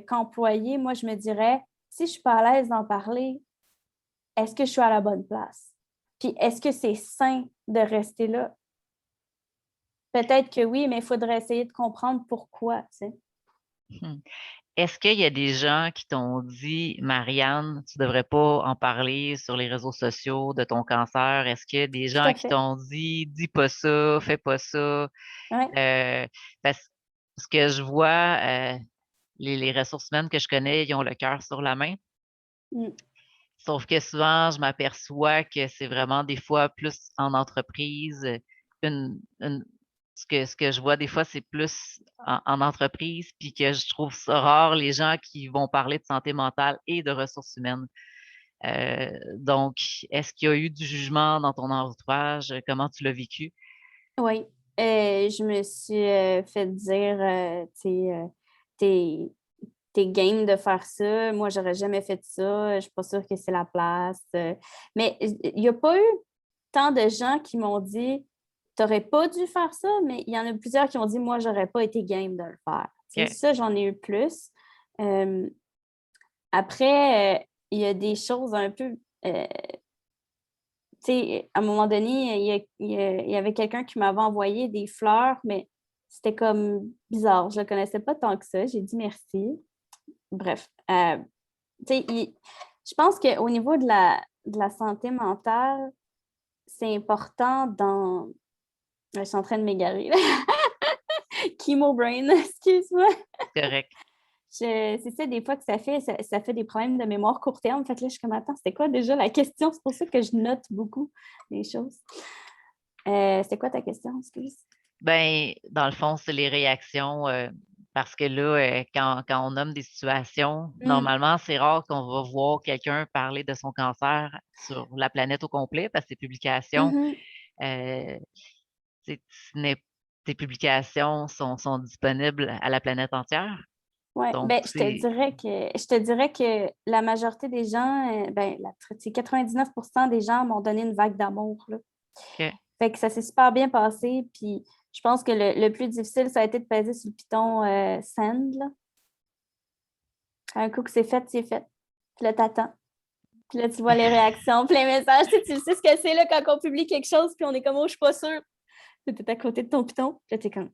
qu'employé, moi, je me dirais, si je ne suis pas à l'aise d'en parler, est-ce que je suis à la bonne place? Puis est-ce que c'est sain de rester là? Peut-être que oui, mais il faudrait essayer de comprendre pourquoi, tu sais. Hmm. Est-ce qu'il y a des gens qui t'ont dit, Marianne, tu ne devrais pas en parler sur les réseaux sociaux de ton cancer? Est-ce qu'il y a des Tout gens à qui fait. t'ont dit, dis pas ça, fais pas ça? Ouais. Parce que je vois, les ressources humaines que je connais, ils ont le cœur sur la main. Mm. Sauf que souvent, je m'aperçois que c'est vraiment des fois plus en entreprise. Ce que je vois des fois, c'est plus en entreprise, puis que je trouve ça rare, les gens qui vont parler de santé mentale et de ressources humaines. Donc, est-ce qu'il y a eu du jugement dans ton entourage? Comment tu l'as vécu? Oui. Je me suis fait dire, tu sais, t'es game de faire ça. Moi, j'aurais jamais fait ça. Je suis pas sûre que c'est la place. Mais il n'y a pas eu tant de gens qui m'ont dit, t'aurais pas dû faire ça, mais il y en a plusieurs qui ont dit, moi, j'aurais pas été game de le faire. Tu sais, OK. ça, j'en ai eu plus. Euh, Après, il y a des choses un peu. Tu sais, à un moment donné, il y avait quelqu'un qui m'avait envoyé des fleurs, mais c'était comme bizarre. Je ne le connaissais pas tant que ça. J'ai dit merci. Bref. Tu sais, je pense qu'au niveau de la santé mentale, c'est important dans. Je suis en train de m'égarer, là. Chemo brain, excuse-moi. C'est correct. C'est ça, des fois que ça fait des problèmes de mémoire court terme. Fait que là, je suis comme, attends, c'était quoi déjà la question? C'est pour ça que je note beaucoup les choses. C'était quoi ta question? Excuse. Ben, dans le fond, c'est les réactions, parce que là, quand on nomme des situations, Mm. normalement, c'est rare qu'on va voir quelqu'un parler de son cancer sur la planète au complet parce que tes publications, Mhm. euh, tu ce n'est- tes publications sont disponibles à la planète entière. Ouais, Donc, ben, c'est je te dirais que la majorité des gens, ben, 99% des gens m'ont donné une vague d'amour, là. OK. Fait que ça s'est super bien passé. Puis je pense que le plus difficile, ça a été de peser sur le piton send, là. Un coup que c'est fait, c'est fait. Puis là, t'attends. Puis là, tu vois les réactions, puis les messages. Tu sais ce que c'est là quand on publie quelque chose, puis on est comme, oh, je suis pas sûre. Tu es à côté de ton piton. Puis là, t'es comme.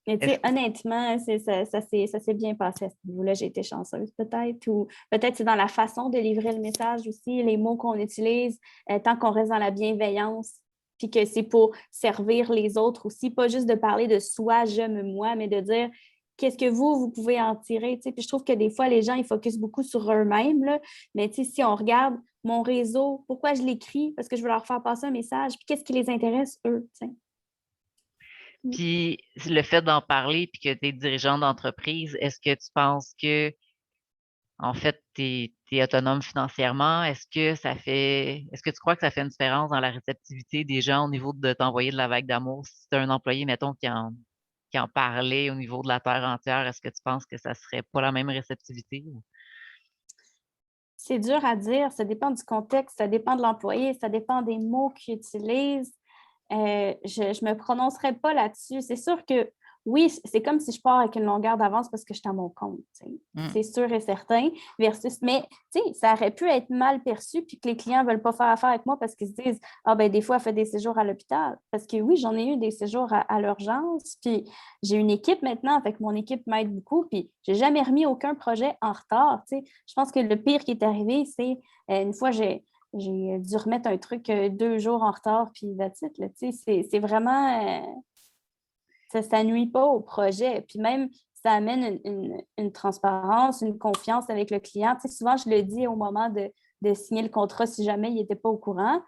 Mais tu Est-ce sais, honnêtement, ça s'est bien passé à ce niveau-là. J'ai été chanceuse peut-être. Ou peut-être c'est dans la façon de livrer le message aussi, les mots qu'on utilise, tant qu'on reste dans la bienveillance, puis que c'est pour servir les autres aussi, pas juste de parler de soi, j'aime moi, mais de dire qu'est-ce que vous pouvez en tirer. Tu sais. Puis je trouve que des fois, les gens, ils focusent beaucoup sur eux-mêmes, là. Mais tu sais, si on regarde mon réseau, pourquoi je l'écris? Parce que je veux leur faire passer un message. Puis qu'est-ce qui les intéresse, eux? Tu sais. Puis le fait d'en parler puis que tu es dirigeant d'entreprise, est-ce que tu penses que en fait, tu es autonome financièrement? Est-ce que tu crois que ça fait une différence dans la réceptivité des gens au niveau de t'envoyer de la vague d'amour? Si tu as un employé, mettons, qui en parlait au niveau de la terre entière, est-ce que tu penses que ça serait pas la même réceptivité? C'est dur à dire, ça dépend du contexte, ça dépend de l'employé, ça dépend des mots qu'il utilise. Je ne me prononcerai pas là-dessus. C'est sûr que oui, c'est comme si je pars avec une longueur d'avance parce que je suis à mon compte. C'est sûr et certain. Mais ça aurait pu être mal perçu puis que les clients ne veulent pas faire affaire avec moi parce qu'ils se disent ah ben des fois, elle fait des séjours à l'hôpital. Parce que oui, j'en ai eu des séjours à l'urgence. Puis j'ai une équipe maintenant, fait que mon équipe m'aide beaucoup. Puis j'ai jamais remis aucun projet en retard. Je pense que le pire qui est arrivé, c'est une fois, j'ai dû remettre un truc 2 jours en retard, puis that's it, là, c'est vraiment... ça nuit pas au projet. Puis même, ça amène une transparence, une confiance avec le client. Souvent, je le dis au moment de signer le contrat si jamais il n'était pas au courant.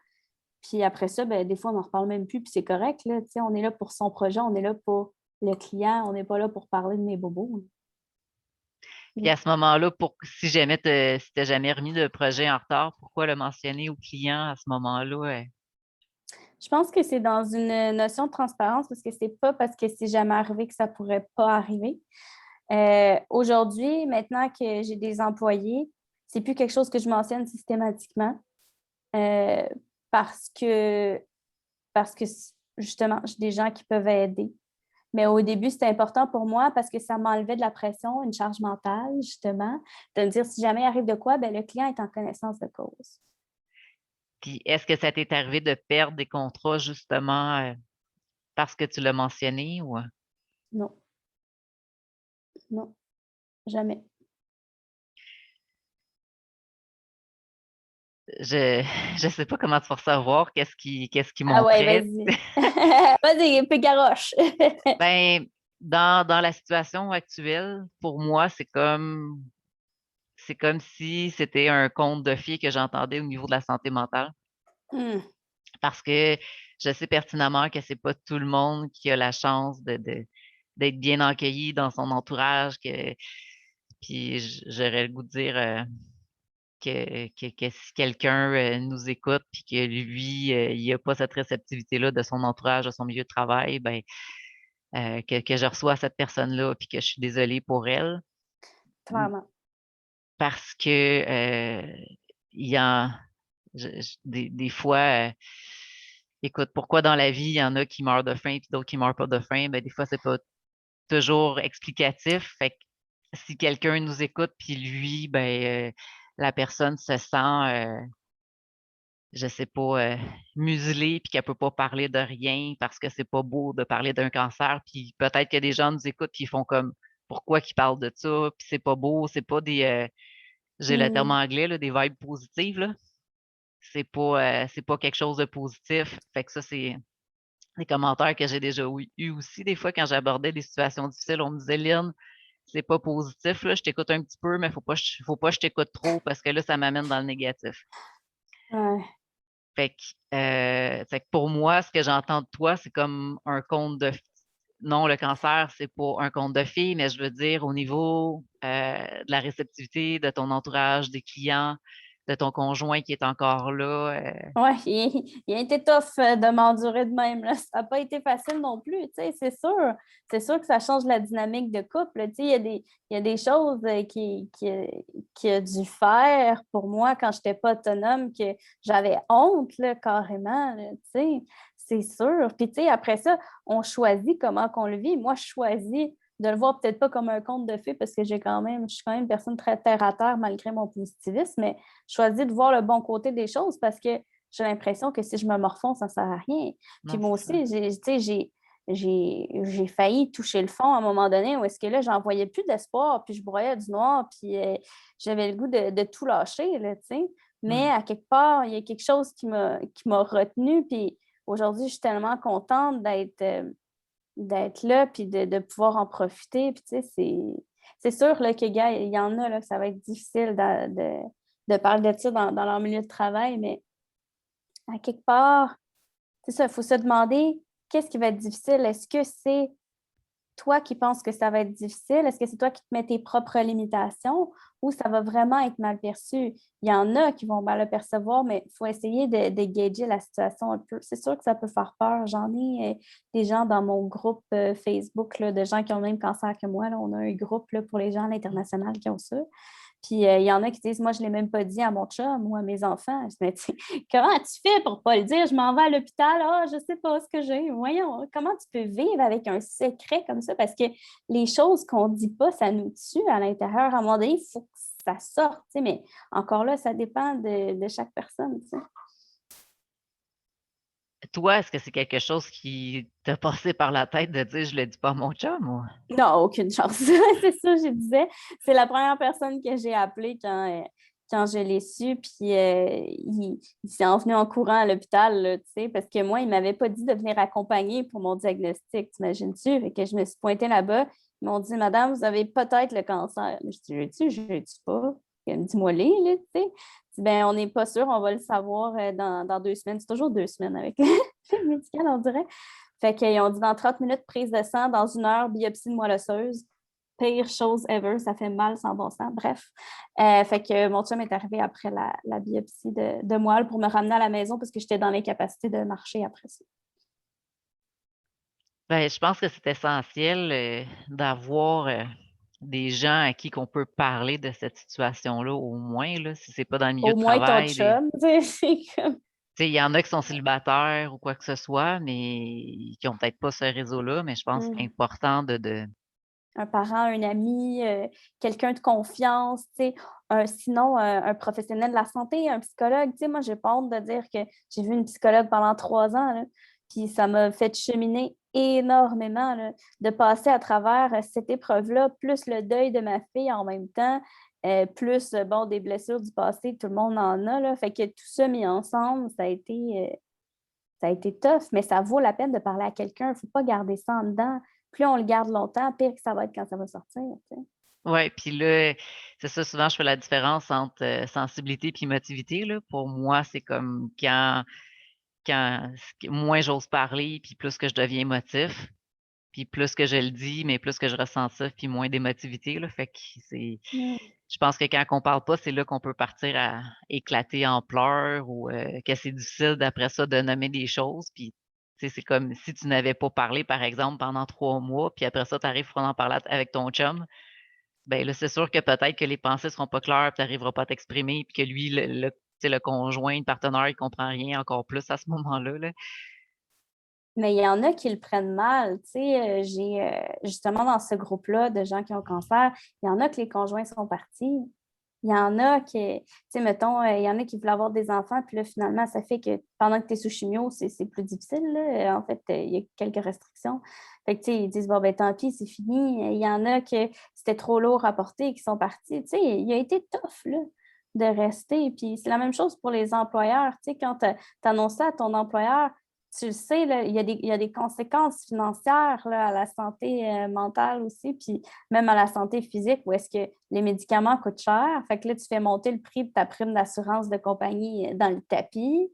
Puis après ça, ben, des fois, on n'en reparle même plus, puis c'est correct. Là, on est là pour son projet, on est là pour le client, on n'est pas là pour parler de mes bobos. Puis à ce moment-là, si jamais tu n'as jamais remis de projet en retard, pourquoi le mentionner au client à ce moment-là? Je pense que c'est dans une notion de transparence parce que c'est pas parce que c'est jamais arrivé que ça pourrait pas arriver. Aujourd'hui, maintenant que j'ai des employés, c'est plus quelque chose que je mentionne systématiquement euh, parce que, parce que justement, j'ai des gens qui peuvent aider. Mais au début, c'était important pour moi parce que ça m'enlevait de la pression, une charge mentale, justement, de me dire si jamais il arrive de quoi, ben, le client est en connaissance de cause. Puis est-ce que ça t'est arrivé de perdre des contrats justement parce que tu l'as mentionné ou? Non, non, jamais. Je je sais pas comment tu vas savoir qu'est-ce qui Ah ouais, montrait. vas-y. Vas-y, pégaroche. Ben, dans la situation actuelle, pour moi, c'est comme si c'était un conte de fées que j'entendais au niveau de la santé mentale. Hmm. Parce que je sais pertinemment que c'est pas tout le monde qui a la chance d'être bien accueilli dans son entourage, puis j'aurais le goût de dire que si quelqu'un nous écoute puis que lui, il a pas cette réceptivité-là de son entourage, de son milieu de travail, ben que je reçois cette personne-là puis que je suis désolée pour elle. Clairement. Parce que il y en des fois, écoute, pourquoi dans la vie, il y en a qui meurent de faim puis d'autres qui meurent pas de faim? Ben, des fois, c'est pas toujours explicatif. Fait que si quelqu'un nous écoute, puis lui, ben la personne se sent je sais pas, muselée, puis qu'elle peut pas parler de rien parce que c'est pas beau de parler d'un cancer, puis peut-être que des gens nous écoutent, puis ils font comme pourquoi qu'ils parlent de ça, puis c'est pas beau, c'est pas des j'ai le terme Hmm. anglais là, des vibes positives là. C'est pas quelque chose de positif. Fait que ça, c'est des commentaires que j'ai déjà eu aussi des fois quand j'abordais des situations difficiles. On me disait, Lynn, c'est pas positif, là, je t'écoute un petit peu, mais faut pas que je t'écoute trop parce que là, ça m'amène dans le négatif. Ouais. Fait que pour moi, ce que j'entends de toi, c'est comme un conte de non, le cancer, c'est pas un conte de fées, mais je veux dire au niveau de la réceptivité de ton entourage, des clients, de ton conjoint qui est encore là. Ouais, il a été tough de m'endurer de même, là. Ça n'a pas été facile non plus, tu sais, c'est sûr. C'est sûr que ça change la dynamique de couple. Tu sais, il y a des choses qu'il a dû faire pour moi quand je n'étais pas autonome, que j'avais honte, là, carrément, là, tu sais. C'est sûr. Puis, tu sais, après ça, on choisit comment qu'on le vit. Moi, je choisis de le voir peut-être pas comme un conte de fées parce que je suis quand même une personne très terre à terre malgré mon positivisme, mais je choisis de voir le bon côté des choses parce que j'ai l'impression que si je me morfonds, ça ne sert à rien. Puis Non, moi c'est ça. aussi, j'ai failli toucher le fond à un moment donné où est-ce que là, j'en voyais plus d'espoir, puis je broyais du noir, puis j'avais le goût de tout lâcher, là, tu sais. Mais Hmm. à quelque part, il y a quelque chose qui m'a retenue, puis aujourd'hui, je suis tellement contente d'être là, puis de pouvoir en profiter, puis tu sais, c'est sûr là, que, gars, il y en a là, que ça va être difficile de parler de ça dans leur milieu de travail, mais à quelque part, c'est ça, il faut se demander qu'est-ce qui va être difficile. Est-ce que c'est toi qui penses que ça va être difficile? Est-ce que c'est toi qui te mets tes propres limitations ou ça va vraiment être mal perçu? Il y en a qui vont mal le percevoir, mais il faut essayer de gager la situation un peu. C'est sûr que ça peut faire peur. J'en ai des gens dans mon groupe Facebook là, de gens qui ont le même cancer que moi. Là. On a un groupe là, pour les gens à l'international qui ont ça. Puis il y en a qui disent, moi, je ne l'ai même pas dit à mon chum ou à mes enfants. Je dis, mais comment tu fais pour ne pas le dire? Je m'en vais à l'hôpital, je ne sais pas ce que j'ai. Voyons, comment tu peux vivre avec un secret comme ça? Parce que les choses qu'on ne dit pas, ça nous tue à l'intérieur. À un moment donné, il faut que ça sorte. Mais encore là, ça dépend de chaque personne. T'sais. Toi, est-ce que c'est quelque chose qui t'a passé par la tête de dire je le dis pas à mon chum ou? Non, aucune chance. C'est ça, je disais. C'est la première personne que j'ai appelée quand je l'ai su. Puis il s'est envenu en courant à l'hôpital, là, tu sais, parce que moi, il ne m'avait pas dit de venir accompagner pour mon diagnostic, t'imagines-tu? Fait que je me suis pointée là-bas. Ils m'ont dit, Madame, vous avez peut-être le cancer. Je dis, je ne dis pas. Elle me dit, moi, là, tu sais. Je dis, ben, on n'est pas sûr, on va le savoir dans 2 semaines. C'est toujours 2 semaines avec le médical, on dirait. Fait qu'ils ont dit dans 30 minutes, prise de sang, dans 1 heure, biopsie de moelle osseuse. Pire chose ever, ça fait mal sans bon sens. Bref. Fait que mon chum est arrivé après la biopsie de moelle pour me ramener à la maison parce que j'étais dans l'incapacité de marcher après ça. Ben, je pense que c'est essentiel d'avoir des gens à qui qu'on peut parler de cette situation-là, au moins, là, si c'est pas dans le milieu Au de moins ton travail. chum, c'est comme... Il y en a qui sont célibataires ou quoi que ce soit, mais qui ont peut-être pas ce réseau-là, mais je pense que c'est important de. Un parent, un ami, quelqu'un de confiance, sinon un professionnel de la santé, un psychologue. Moi, j'ai pas honte de dire que j'ai vu une psychologue pendant 3 ans, là, puis ça m'a fait cheminer énormément, là, de passer à travers cette épreuve-là, plus le deuil de ma fille en même temps, plus bon, des blessures du passé, tout le monde en a. Là, fait que tout ça mis ensemble, ça a été tough, mais ça vaut la peine de parler à quelqu'un. Il ne faut pas garder ça en dedans. Plus on le garde longtemps, pire que ça va être quand ça va sortir. Oui, puis là, c'est ça, souvent, je fais la différence entre sensibilité et émotivité. Là. Pour moi, c'est comme quand moins j'ose parler, puis plus que je deviens émotif, puis plus que je le dis, mais plus que je ressens ça, puis moins d'émotivité. Là. Fait que je pense que quand on parle pas, c'est là qu'on peut partir à éclater en pleurs ou que c'est difficile d'après ça de nommer des choses. Puis, c'est comme si tu n'avais pas parlé, par exemple, pendant 3 mois, puis après ça, tu arrives pour en parler avec ton chum. Ben là, c'est sûr que peut-être que les pensées seront pas claires, tu n'arriveras pas à t'exprimer, puis que lui, le conjoint, le partenaire, il comprend rien encore plus à ce moment-là. Là. Mais il y en a qui le prennent mal. J'ai justement dans ce groupe-là de gens qui ont cancer, il y en a que les conjoints sont partis. Il y en a qui, mettons, il y en a qui veulent avoir des enfants, puis là, finalement, ça fait que pendant que tu es sous chimio, c'est plus difficile. Là. En fait, il y a quelques restrictions. Fait que, ils disent, bon, ben tant pis, c'est fini. Il y en a que c'était trop lourd à porter, qui sont partis. Il a été tough, là, de rester. Puis c'est la même chose pour les employeurs. Quand tu annonces ça à ton employeur, tu le sais, là, il y a des conséquences financières là, à la santé mentale aussi, puis même à la santé physique, où est-ce que les médicaments coûtent cher. Fait que là, tu fais monter le prix de ta prime d'assurance de compagnie dans le tapis.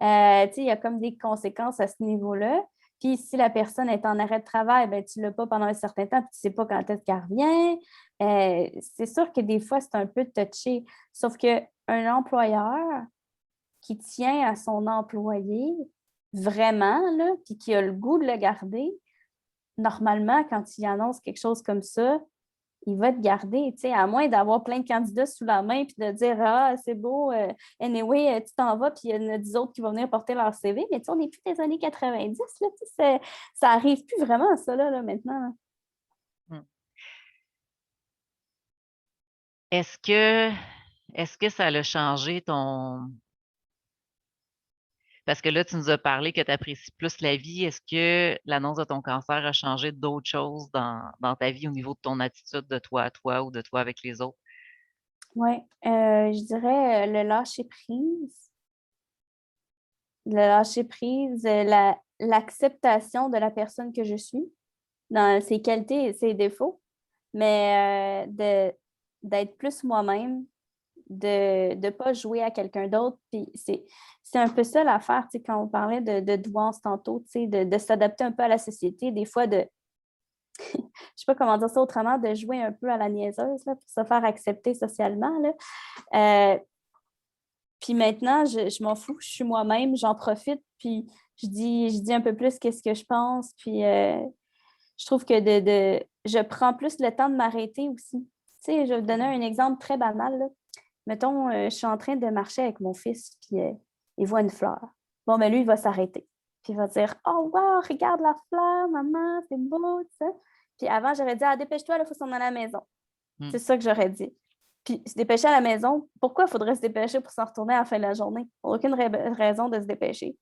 Il y a comme des conséquences à ce niveau-là. Puis si la personne est en arrêt de travail, ben, tu ne l'as pas pendant un certain temps, puis tu ne sais pas quand est-ce qu'elle revient. C'est sûr que des fois, c'est un peu touché. Sauf qu'un employeur qui tient à son employé, vraiment, là, puis qui a le goût de le garder, normalement, quand il annonce quelque chose comme ça, il va te garder, à moins d'avoir plein de candidats sous la main puis de dire ah, c'est beau, anyway, tu t'en vas, puis il y en a 10 autres qui vont venir porter leur CV. Mais on n'est plus des années 90, là, ça n'arrive plus vraiment, ça, là maintenant. Mmh. Est-ce que est-ce que ça a changé ton. Parce que là, tu nous as parlé que tu apprécies plus la vie. Est-ce que l'annonce de ton cancer a changé d'autres choses dans ta vie au niveau de ton attitude de toi à toi ou de toi avec les autres? Oui, je dirais le lâcher prise. Le lâcher prise, l'acceptation de la personne que je suis, dans ses qualités et ses défauts, mais d'être plus moi-même, de ne pas jouer à quelqu'un d'autre. Puis c'est un peu ça l'affaire, quand on parlait de douance tantôt, de s'adapter un peu à la société, des fois je ne sais pas comment dire ça autrement, de jouer un peu à la niaiseuse là, pour se faire accepter socialement. Là. Puis maintenant, je m'en fous, je suis moi-même, j'en profite, puis je dis un peu plus qu'est-ce que je pense, puis je trouve que je prends plus le temps de m'arrêter aussi. sais, je vais vous donner un exemple très banal, là. Mettons, je suis en train de marcher avec mon fils, puis il voit une fleur. Bon, ben lui, il va s'arrêter. Puis il va dire: «Oh wow, regarde la fleur, maman, c'est beau», tu sais. Puis avant, j'aurais dit: «Ah, dépêche-toi, il faut s'en aller à la maison». Mmh. C'est ça que j'aurais dit. Puis se dépêcher à la maison, pourquoi il faudrait se dépêcher pour s'en retourner à la fin de la journée? Aucune raison de se dépêcher.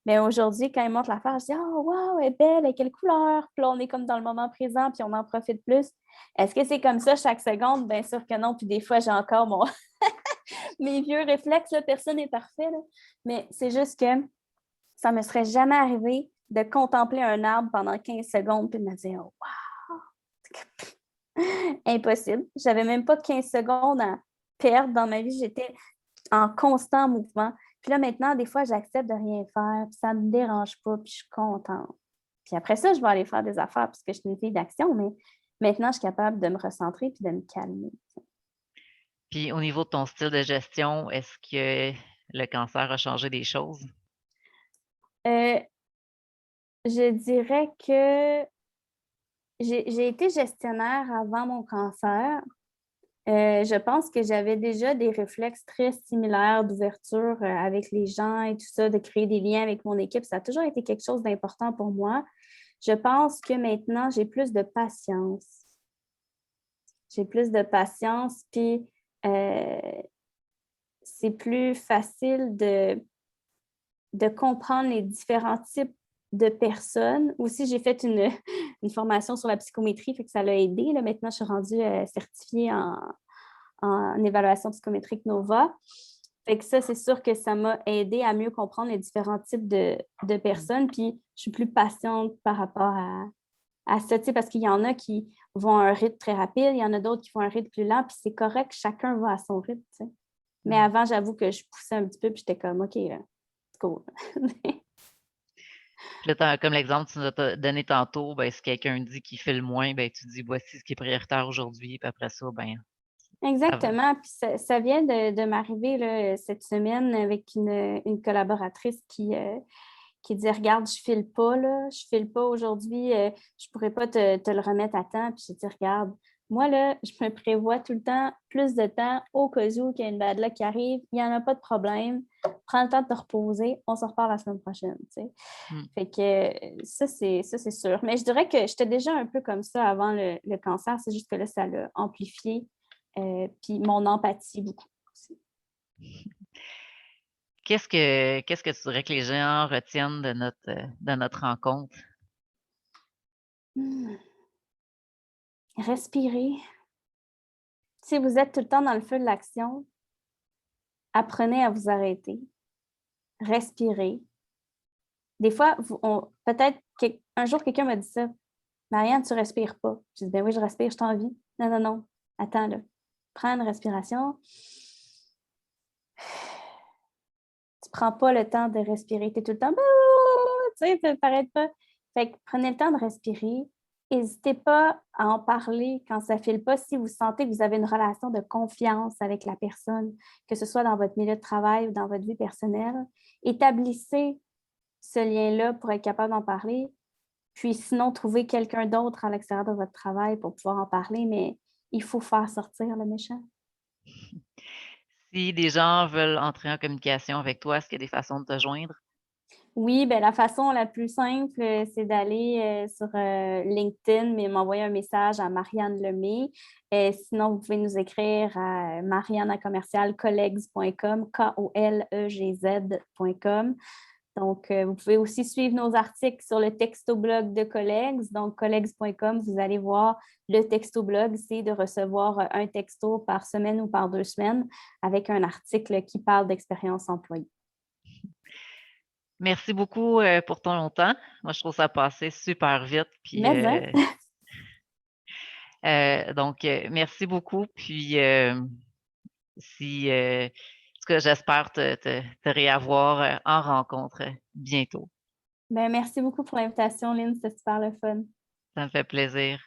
Mais aujourd'hui, quand il montre la fleur, je dis: «Oh wow, elle est belle, elle est quelle couleur?» Puis là, on est comme dans le moment présent, puis on en profite plus. Est-ce que c'est comme ça chaque seconde? Bien sûr que non. Puis des fois, j'ai encore mes vieux réflexes, là, personne n'est parfait, là. Mais c'est juste que ça ne me serait jamais arrivé de contempler un arbre pendant 15 secondes puis de me dire: «Oh wow!» Impossible. J'avais même pas 15 secondes à perdre dans ma vie. J'étais en constant mouvement. Puis là, maintenant, des fois, j'accepte de rien faire, puis ça ne me dérange pas, puis je suis contente. Puis après ça, je vais aller faire des affaires parce que je suis une fille d'action, mais maintenant, je suis capable de me recentrer puis de me calmer. Puis au niveau de ton style de gestion, est-ce que le cancer a changé des choses? Euh, je dirais que j'ai été gestionnaire avant mon cancer. Je pense que j'avais déjà des réflexes très similaires d'ouverture, avec les gens et tout ça, de créer des liens avec mon équipe. Ça a toujours été quelque chose d'important pour moi. Je pense que maintenant, j'ai plus de patience. J'ai plus de patience, puis c'est plus facile de comprendre les différents types de personnes. Aussi, j'ai fait une formation sur la psychométrie, fait que ça l'a aidé. Là. Maintenant, je suis rendue certifiée en évaluation psychométrique NOVA. Fait que ça, c'est sûr que ça m'a aidé à mieux comprendre les différents types de personnes. Puis, je suis plus patiente par rapport à ça, parce qu'il y en a qui vont à un rythme très rapide, il y en a d'autres qui font un rythme plus lent, puis c'est correct, chacun va à son rythme, t'sais. Mais Mmh. avant, j'avoue que je poussais un petit peu, puis j'étais comme, OK, cool. Puis là, comme l'exemple que tu nous as donné tantôt, ben, si quelqu'un dit qu'il fait le moins, ben, tu dis: «Voici ce qui est prioritaire aujourd'hui», puis après ça, ben, ça va. Exactement. Puis ça vient de m'arriver là, cette semaine avec une collaboratrice qui dit: «Regarde, je file pas, là, je file pas aujourd'hui, je pourrais pas te le remettre à temps». Puis j'ai dit: «Regarde, moi, là, je me prévois tout le temps plus de temps au cas où qu'il y a une bad luck qui arrive. Il y en a pas de problème. Prends le temps de te reposer. On se reparle la semaine prochaine», tu sais? Mmh. Fait que ça, c'est sûr. Mais je dirais que j'étais déjà un peu comme ça avant le cancer. C'est juste que là, ça l'a amplifié. Puis mon empathie beaucoup aussi. Qu'est-ce que tu dirais que les gens retiennent de notre rencontre? Mmh. Respirer. Si vous êtes tout le temps dans le feu de l'action, apprenez à vous arrêter, respirer. Des fois, peut-être un jour, quelqu'un m'a dit ça: «Marianne, tu respires pas». J'ai dit: «Ben oui, je respire, je t'envie». «Non, non, non, attends là, prends une respiration. Tu prends pas le temps de respirer, tu es tout le temps, tu sais, ça t'arrêtes pas. Fait que prenez le temps de respirer. N'hésitez pas à en parler quand ça file pas. Si vous sentez que vous avez une relation de confiance avec la personne, que ce soit dans votre milieu de travail ou dans votre vie personnelle, établissez ce lien-là pour être capable d'en parler. Puis sinon, trouvez quelqu'un d'autre à l'extérieur de votre travail pour pouvoir en parler, mais il faut faire sortir le méchant. Si des gens veulent entrer en communication avec toi, est-ce qu'il y a des façons de te joindre? Oui, ben, la façon la plus simple, c'est d'aller, sur, LinkedIn, mais m'envoyer un message à Marianne Lemay. Sinon, vous pouvez nous écrire à marianne@collegs.com, Kolegz.com. Donc, vous pouvez aussi suivre nos articles sur le textoblog de Collegs. Donc, collegs.com, vous allez voir le textoblog, c'est de recevoir un texto par semaine ou par 2 semaines avec un article qui parle d'expérience employée. Merci beaucoup, pour ton temps. Moi, je trouve ça passé super vite, puis, Mais, hein? donc, merci beaucoup, puis, si, en tout cas, j'espère te réavoir, en rencontre, bientôt. Ben, merci beaucoup pour l'invitation, Lynn, c'était super le fun. Ça me fait plaisir.